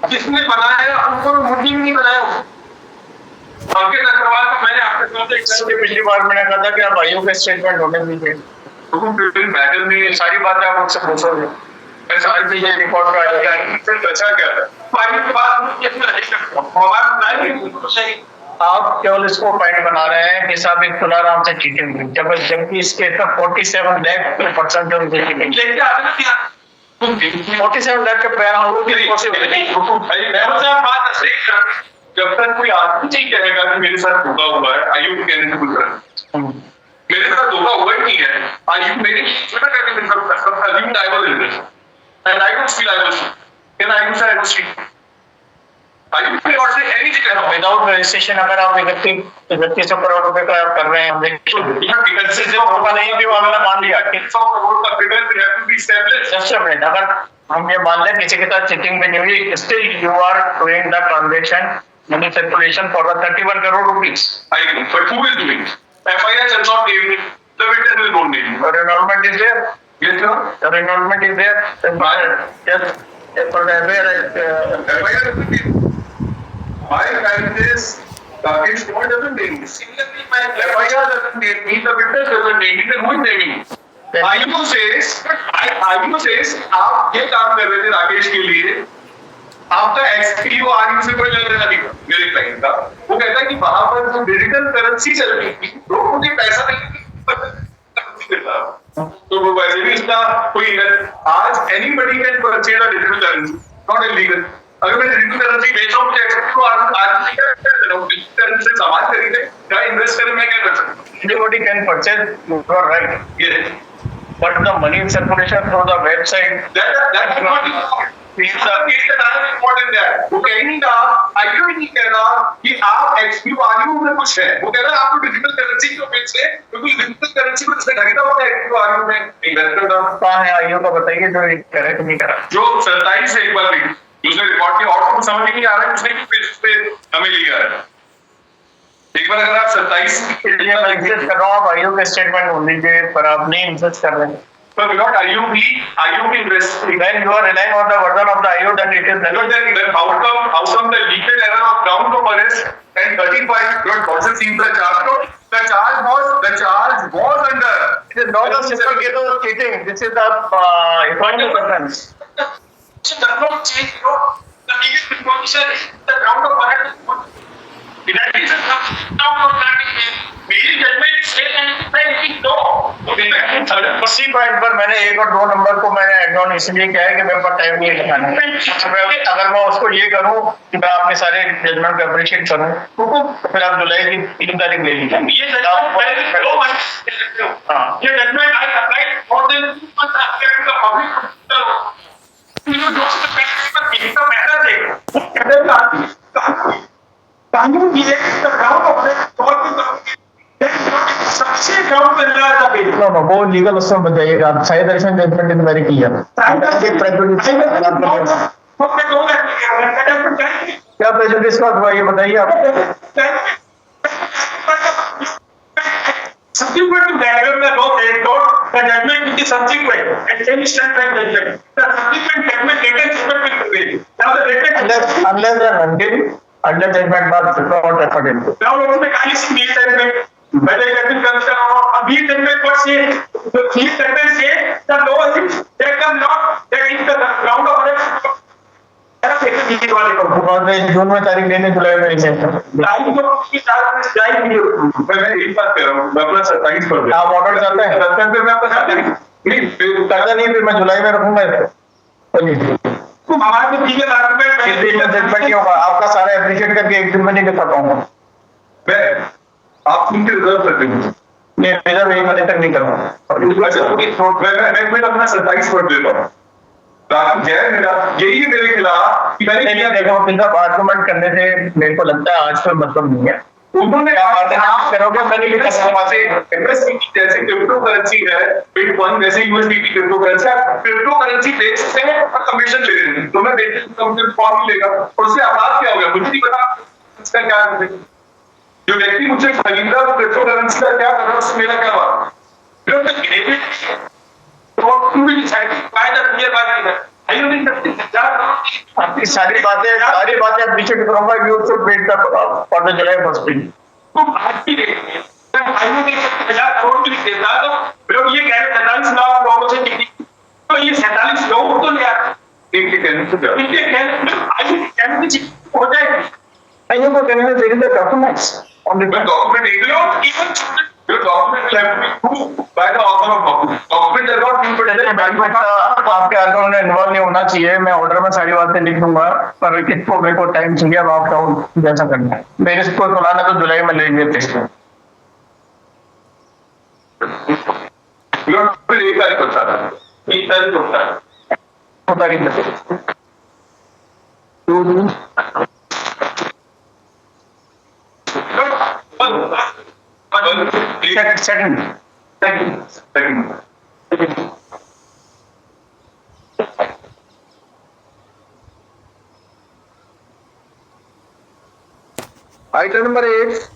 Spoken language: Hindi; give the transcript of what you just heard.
जिसने बनाया उनको मुझे नहीं बनाया। अंकित अग्रवाल का मैंने आपके साथ पिछली बार मैंने कहा था कि आप आईओ के स्टेटमेंट होने दीजिए, तो बैटल में सारी बातें आप मुझसे पूछोगे, मैं सारी चीजें रिकॉर्ड कर अच्छा क्या था आप केवल इसको पॉइंट बना रहे हैं कि साहब एक तुलाराम से चीटिंग हुई, जबकि इसके 47 लाख % 47 लाख के जब तक कोई आदमी नहीं कहेगा कि मेरे साथ धोखा हुआ है, आयु कहने से गुजरा मेरे साथ धोखा हुआ ही नहीं है, आयु मेरे छोटा करके मेरे साथ assumed I was innocent and I don't feel I was can I use that as आयु के और से anything without registration अगर आप व्यक्ति से करोड़ रुपए का कर रहे हैं हम देखिए से जो होगा नहीं भी हमने मान लिया कि 100 करोड़ का figure have to be established just a minute अगर हम ये मान लें किसी के साथ चीटिंग में नहीं हुई still you are doing the transaction money circulation for the 31 crore rupees. I agree. But who is doing? FIR has not named it. The witness will not name it. Your enrollment is there. Yes, sir. Your enrollment is there. Then yes. For the FIR is my practice. Rakesh Kumar doesn't name it. Similarly, my FIR doesn't name me. The witness doesn't name it. Then who is naming it? IU says, आप ये काम कर रहे थे राकेश के लिए. आपका एक्सपीओ आगे से कोई लेना नहीं मेरे क्लाइंट का वो कहता है कि वहां पर जो डिजिटल करेंसी चल रही थी तो मुझे पैसा नहीं तो वो वैसे भी इसका कोई आज anybody can purchase a digital currency not illegal अगर मैं डिजिटल करेंसी बेच रहा हूं मुझे एक्सपीओ आज डिजिटल करेंसी सामान खरीदे क्या इन्वेस्ट करें मैं क्या कर सकता हूं anybody can purchase you are right ये but the money in circulation through the website that is not वो कहेंगे आईओ नहीं कह रहा कि आप एक्सपीओ आईओ में कुछ है वो कह रहा है आपको डिजिटल करेंसी क्यों बेच रहे हैं क्योंकि डिजिटल करेंसी को इसने खरीदा होता है एक्सपीओ आईओ में इन्वेस्टर कहां है आईओ का बताइए जो करेक्ट नहीं करा जो 27 है एक बार भी दूसरे रिकॉर्ड के और समझ नहीं आ रहा है उसने किस बेसिस पे हमें लिया है एक बार अगर आप 27 के लिए मैं एग्जिस्ट कर रहा हूं आप आईओ का स्टेटमेंट ढूंढ लीजिए पर आप नहीं एग्जिस्ट कर रहे हैं But without IUP investing, then you are relying on the version of the IO that it is never there. Then how come the legal error of ground of arrest and 35 crore also seems the charge code? The charge was under. It is not a simple case of cheating. This is the economic offense. It does not change the legal disposition. The ground of arrest. इसी पॉइंट पर मैंने 1 और 2 नंबर को मैंने एड ऑन इसलिए किया है कि मेरे पास टाइम नहीं लगाना है अगर मैं उसको ये करूं कि मैं अपने सारे जजमेंट को अप्रिशिएट करूं तो फिर आप जुलाई की 3 तारीख ले लीजिए ये judgement I applied for the कानून ये सबसे कम वो लीगल उसमें बताइएगा शायद Darshan judgement is very clear क्या प्रेजुडिस का हुआ ये बताइए आप subsequent to that when the law the judgment which is subsequent and same stand like judgment the subsequent judgment taken respect will prevail now the written unless and until under judgment was not referred into now उसमें खाली सी statement whether judgment comes down अभी judgment what say the key statement say the law is that the not that is the ground of arrest जून में तारीख लेने जुलाई में एक बात कह रहा हूँ मैं अपना 27 पर आप ऑर्डर चाहते हैं मैं आपका नहीं फिर मैं जुलाई में रखूंगा हमारे तो ठीक है आपका सारा एप्रिशिएट करके एक दिन में नहीं कर पाऊंगा मैं आप सुन के रिजर्व करते हैं नहीं रिजर्व 1 बजे तक नहीं करूँगा मैं अपना 27 पर देता हूँ यही मेरे खिलाफ आर्गुमेंट करने से मेरे को लगता है आज कोई मतलब नहीं है उन्होंने करोगे मैंने भी जैसे क्रिप्टो करेंसी है बिटकॉइन जैसे यूएसडीटी क्रिप्टो करेंसी बेच सकते हैं और कमीशन ले रहे हैं तो मैं फॉर्म लेगा और उससे अपराध क्या हो गया मुझे नहीं पता इसका क्या जो व्यक्ति मुझसे खरीदा क्रिप्टो करेंसी का क्या कर रहा है उससे मेरा क्या हुआ आपकी सारी बातें पीछे करूंगा कि उसको पेट का पता चला है बस पे। तो बात ही नहीं है। अगर भाइयों ने 1,000 करोड़ भी देता तो लोग ये कह रहे 47 लाख लोगों से टिकट, तो ये 47 लोग तो ले आते। इनके कहने से कहने की चीज हो जाएगी। भाइयों को कहने में देरी documents on the document your document will have to be proved by the author of document. Document does not mean आपके अकाउंट में इन्वॉल्व नहीं होना चाहिए। मैं ऑर्डर में सारी बातें लिख दूंगा, पर किसको मेरे को टाइम चाहिए, अब आपका जैसा करना है। मेरे को सुनाना तो जुलाई में ले लेते हैं। एक तारीख होता है, 1 तारीख होता है, 2 तारीख में 2 दिन सेकंड आइटम नंबर 8